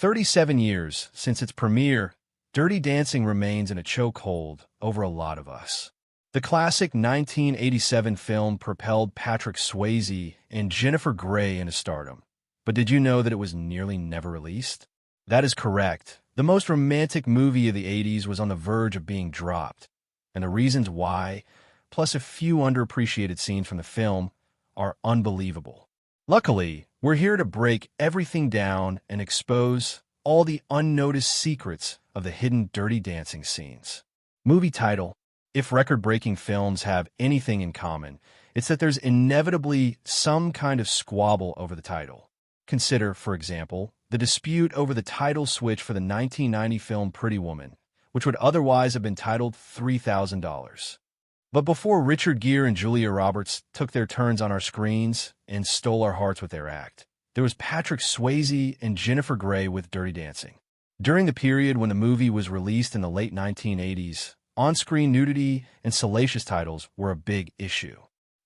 37 years since its premiere, Dirty Dancing remains in a chokehold over a lot of us. The classic 1987 film propelled Patrick Swayze and Jennifer Grey into stardom. But did you know that it was nearly never released? That is correct. The most romantic movie of the 80s was on the verge of being dropped. And the reasons why, plus a few underappreciated scenes from the film, are unbelievable. Luckily, we're here to break everything down and expose all the unnoticed secrets of the hidden Dirty Dancing scenes. Movie title: if record-breaking films have anything in common, it's that there's inevitably some kind of squabble over the title. Consider, for example, the dispute over the title switch for the 1990 film Pretty Woman, which would otherwise have been titled $3,000. But before Richard Gere and Julia Roberts took their turns on our screens and stole our hearts with their act, there was Patrick Swayze and Jennifer Grey with Dirty Dancing. During the period when the movie was released in the late 1980s, on-screen nudity and salacious titles were a big issue.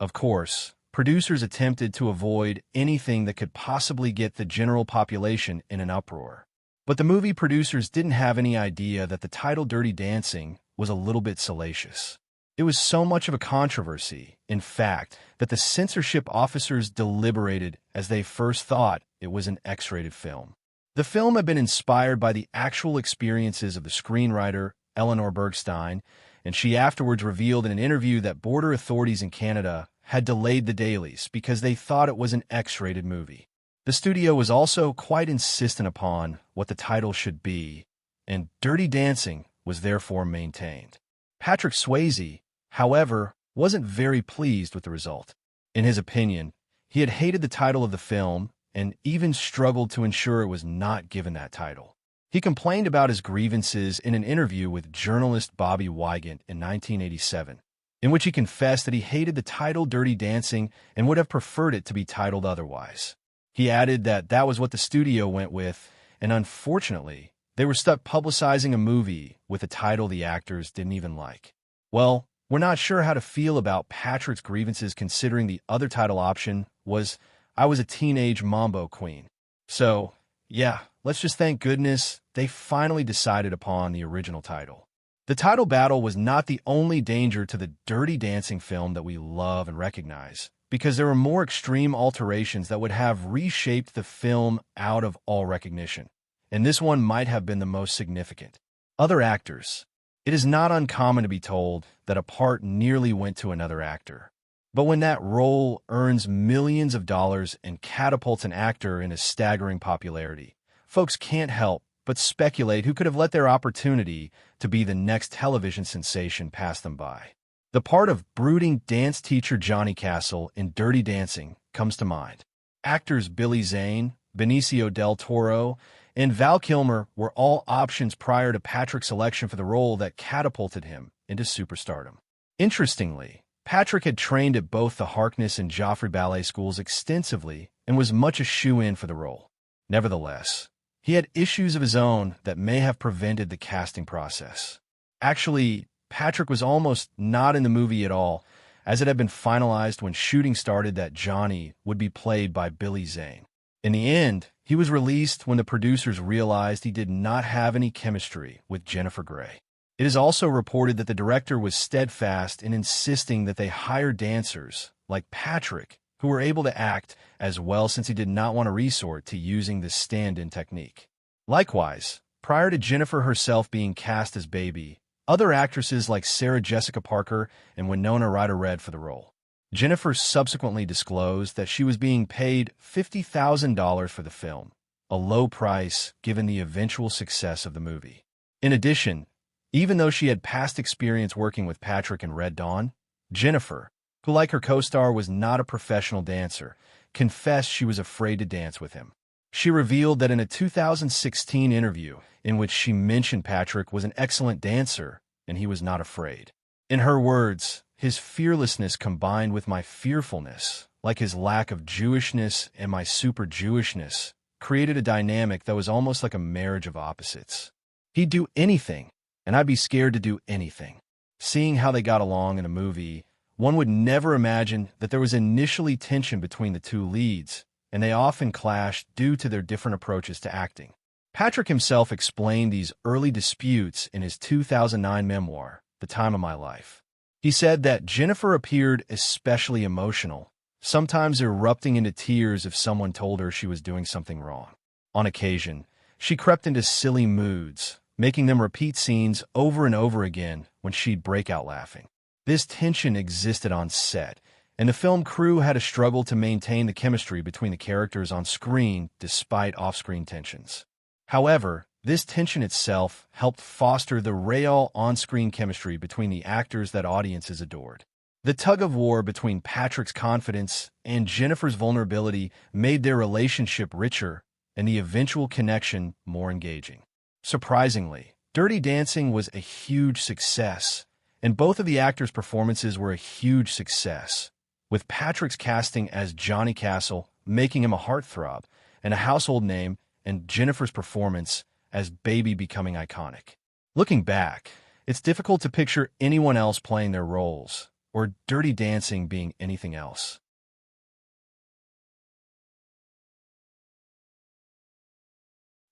Of course, producers attempted to avoid anything that could possibly get the general population in an uproar. But the movie producers didn't have any idea that the title Dirty Dancing was a little bit salacious. It was so much of a controversy, in fact, that the censorship officers deliberated as they first thought it was an X-rated film. The film had been inspired by the actual experiences of the screenwriter Eleanor Bergstein, and she afterwards revealed in an interview that border authorities in Canada had delayed the dailies because they thought it was an X-rated movie. The studio was also quite insistent upon what the title should be, and Dirty Dancing was therefore maintained. Patrick Swayze, however, wasn't very pleased with the result. In his opinion, he had hated the title of the film and even struggled to ensure it was not given that title. He complained about his grievances in an interview with journalist Bobby Wygant in 1987, in which he confessed that he hated the title Dirty Dancing and would have preferred it to be titled otherwise. He added that that was what the studio went with, and unfortunately, they were stuck publicizing a movie with a title the actors didn't even like. Well, we're not sure how to feel about Patrick's grievances considering the other title option was I Was a Teenage Mambo Queen. So, yeah, let's just thank goodness they finally decided upon the original title. The title battle was not the only danger to the Dirty Dancing film that we love and recognize, because there were more extreme alterations that would have reshaped the film out of all recognition. And this one might have been the most significant. Other actors. It is not uncommon to be told that a part nearly went to another actor. But when that role earns millions of dollars and catapults an actor into staggering popularity, folks can't help but speculate who could have let their opportunity to be the next television sensation pass them by. The part of brooding dance teacher Johnny Castle in Dirty Dancing comes to mind. Actors Billy Zane, Benicio del Toro, and Val Kilmer were all options prior to Patrick's selection for the role that catapulted him into superstardom. Interestingly, Patrick had trained at both the Harkness and Joffrey Ballet schools extensively and was much a shoo-in for the role. Nevertheless, he had issues of his own that may have prevented the casting process. Actually, Patrick was almost not in the movie at all, as it had been finalized when shooting started that Johnny would be played by Billy Zane. In the end, he was released when the producers realized he did not have any chemistry with Jennifer Grey. It is also reported that the director was steadfast in insisting that they hire dancers like Patrick, who were able to act as well since he did not want to resort to using the stand-in technique. Likewise, prior to Jennifer herself being cast as Baby, other actresses like Sarah Jessica Parker and Winona Ryder read for the role. Jennifer subsequently disclosed that she was being paid $50,000 for the film, a low price given the eventual success of the movie. In addition, even though she had past experience working with Patrick in Red Dawn, Jennifer, who like her co-star was not a professional dancer, confessed she was afraid to dance with him. She revealed that in a 2016 interview in which she mentioned Patrick was an excellent dancer and he was not afraid. In her words, his fearlessness combined with my fearfulness, like his lack of Jewishness and my super Jewishness, created a dynamic that was almost like a marriage of opposites. He'd do anything, and I'd be scared to do anything. Seeing how they got along in a movie, one would never imagine that there was initially tension between the two leads, and they often clashed due to their different approaches to acting. Patrick himself explained these early disputes in his 2009 memoir, The Time of My Life. He said that Jennifer appeared especially emotional, sometimes erupting into tears if someone told her she was doing something wrong. On occasion, she crept into silly moods, making them repeat scenes over and over again when she'd break out laughing. This tension existed on set, and the film crew had to struggle to maintain the chemistry between the characters on screen despite off-screen tensions. However, this tension itself helped foster the real on-screen chemistry between the actors that audiences adored. The tug-of-war between Patrick's confidence and Jennifer's vulnerability made their relationship richer and the eventual connection more engaging. Surprisingly, Dirty Dancing was a huge success, and both of the actors' performances were a huge success, with Patrick's casting as Johnny Castle making him a heartthrob and a household name, and Jennifer's performance as Baby becoming iconic. Looking back, it's difficult to picture anyone else playing their roles, or Dirty Dancing being anything else.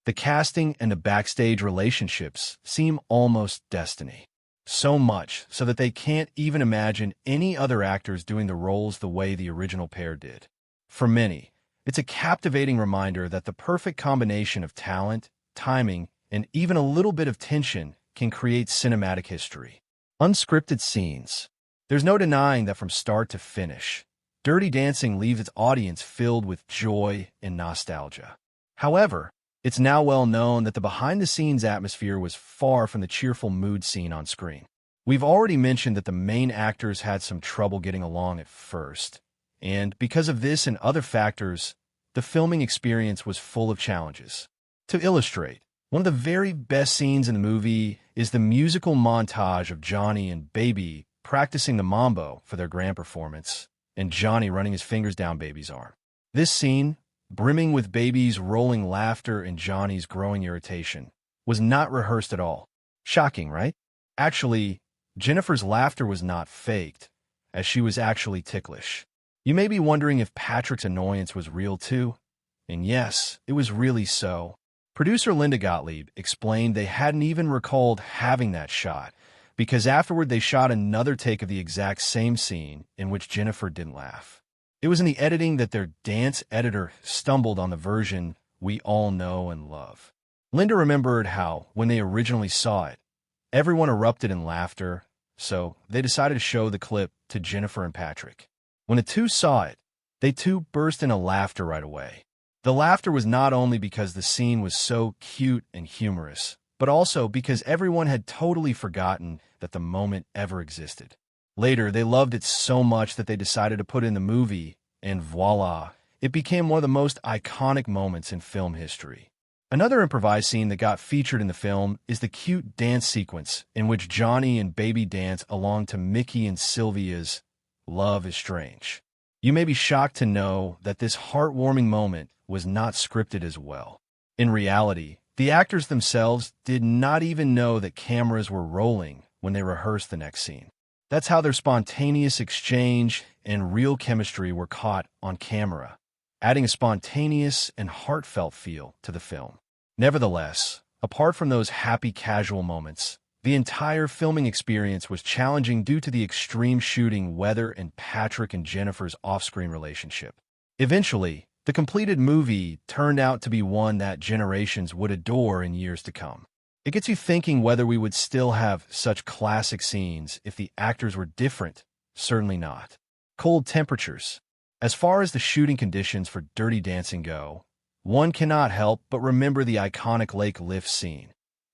The casting and the backstage relationships seem almost destiny. So much so that they can't even imagine any other actors doing the roles the way the original pair did. For many, it's a captivating reminder that the perfect combination of talent, timing, and even a little bit of tension can create cinematic history. Unscripted scenes. There's no denying that from start to finish, Dirty Dancing leaves its audience filled with joy and nostalgia. However, it's now well known that the behind-the-scenes atmosphere was far from the cheerful mood seen on screen. We've already mentioned that the main actors had some trouble getting along at first, and because of this and other factors, the filming experience was full of challenges. To illustrate, one of the very best scenes in the movie is the musical montage of Johnny and Baby practicing the mambo for their grand performance, and Johnny running his fingers down Baby's arm. This scene, brimming with Baby's rolling laughter and Johnny's growing irritation, was not rehearsed at all. Shocking, right? Actually, Jennifer's laughter was not faked, as she was actually ticklish. You may be wondering if Patrick's annoyance was real too, and yes, it was really so. Producer Linda Gottlieb explained they hadn't even recalled having that shot, because afterward they shot another take of the exact same scene in which Jennifer didn't laugh. It was in the editing that their dance editor stumbled on the version we all know and love. Linda remembered how, when they originally saw it, everyone erupted in laughter, so they decided to show the clip to Jennifer and Patrick. When the two saw it, they too burst into laughter right away. The laughter was not only because the scene was so cute and humorous, but also because everyone had totally forgotten that the moment ever existed. Later, they loved it so much that they decided to put it in the movie, and voila, it became one of the most iconic moments in film history. Another improvised scene that got featured in the film is the cute dance sequence in which Johnny and Baby dance along to Mickey and Sylvia's Love is Strange. You may be shocked to know that this heartwarming moment was not scripted as well. In reality, the actors themselves did not even know that cameras were rolling when they rehearsed the next scene. That's how their spontaneous exchange and real chemistry were caught on camera, adding a spontaneous and heartfelt feel to the film. Nevertheless, apart from those happy casual moments, the entire filming experience was challenging due to the extreme shooting weather and Patrick and Jennifer's off-screen relationship. Eventually, the completed movie turned out to be one that generations would adore in years to come. It gets you thinking whether we would still have such classic scenes if the actors were different. Certainly not. Cold temperatures. As far as the shooting conditions for Dirty Dancing go, one cannot help but remember the iconic lake lift scene,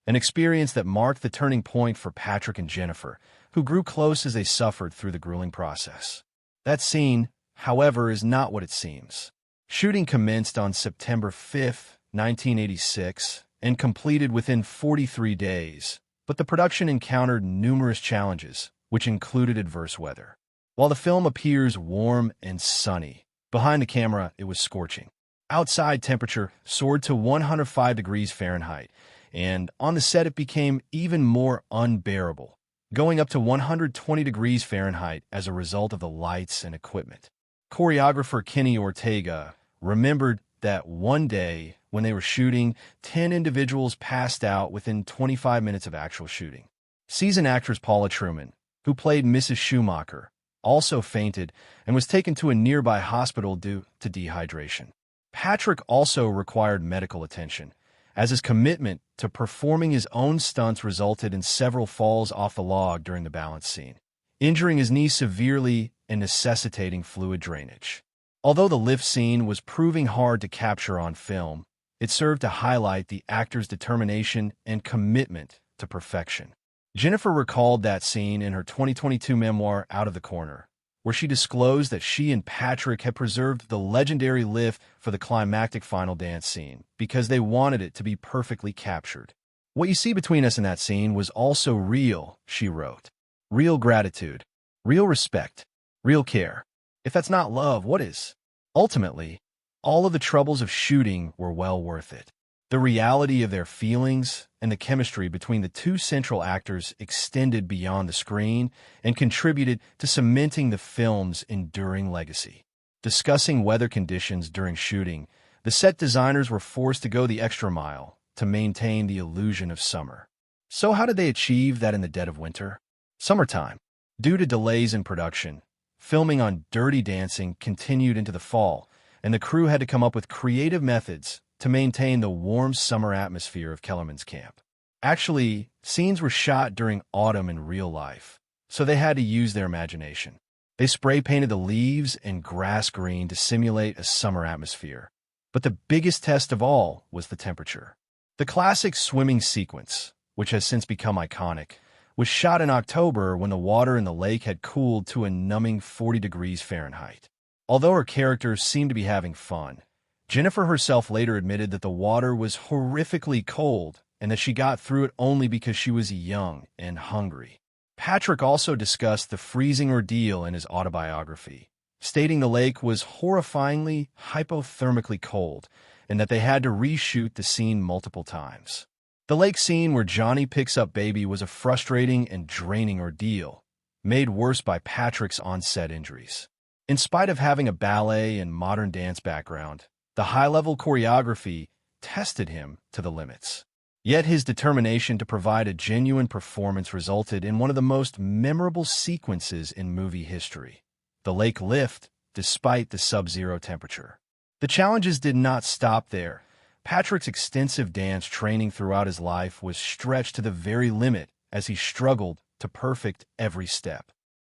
an experience that marked the turning point for Patrick and Jennifer, who grew close as they suffered through the grueling process. That scene, however, is not what it seems. Shooting commenced on September 5, 1986, and completed within 43 days, but the production encountered numerous challenges, which included adverse weather. While the film appears warm and sunny, behind the camera it was scorching. Outside temperature soared to 105 degrees Fahrenheit, and on the set it became even more unbearable, going up to 120 degrees Fahrenheit as a result of the lights and equipment. Choreographer Kenny Ortega remembered that one day, when they were shooting, 10 individuals passed out within 25 minutes of actual shooting. Seasoned actress Paula Truman, who played Mrs. Schumacher, also fainted and was taken to a nearby hospital due to dehydration. Patrick also required medical attention, as his commitment to performing his own stunts resulted in several falls off the log during the balance scene, injuring his knee severely and necessitating fluid drainage. Although the lift scene was proving hard to capture on film, it served to highlight the actor's determination and commitment to perfection. Jennifer recalled that scene in her 2022 memoir, Out of the Corner, where she disclosed that she and Patrick had preserved the legendary lift for the climactic final dance scene because they wanted it to be perfectly captured. "What you see between us in that scene was also real," she wrote. "Real gratitude, real respect, real care. If that's not love, what is?" Ultimately, all of the troubles of shooting were well worth it. The reality of their feelings and the chemistry between the two central actors extended beyond the screen and contributed to cementing the film's enduring legacy. Discussing weather conditions during shooting, the set designers were forced to go the extra mile to maintain the illusion of summer. So how did they achieve that in the dead of winter? Summertime. Due to delays in production, filming on Dirty Dancing continued into the fall, and the crew had to come up with creative methods to maintain the warm summer atmosphere of Kellerman's camp. Actually, scenes were shot during autumn in real life, so they had to use their imagination. They spray-painted the leaves and grass green to simulate a summer atmosphere. But the biggest test of all was the temperature. The classic swimming sequence, which has since become iconic, was shot in October when the water in the lake had cooled to a numbing 40 degrees Fahrenheit. Although her characters seemed to be having fun, Jennifer herself later admitted that the water was horrifically cold and that she got through it only because she was young and hungry. Patrick also discussed the freezing ordeal in his autobiography, stating the lake was horrifyingly hypothermically cold and that they had to reshoot the scene multiple times. The lake scene where Johnny picks up Baby was a frustrating and draining ordeal, made worse by Patrick's on-set injuries. In spite of having a ballet and modern dance background, the high-level choreography tested him to the limits. Yet his determination to provide a genuine performance resulted in one of the most memorable sequences in movie history, the lake lift, despite the sub-zero temperature. The challenges did not stop there. Patrick's extensive dance training throughout his life was stretched to the very limit as he struggled to perfect every step.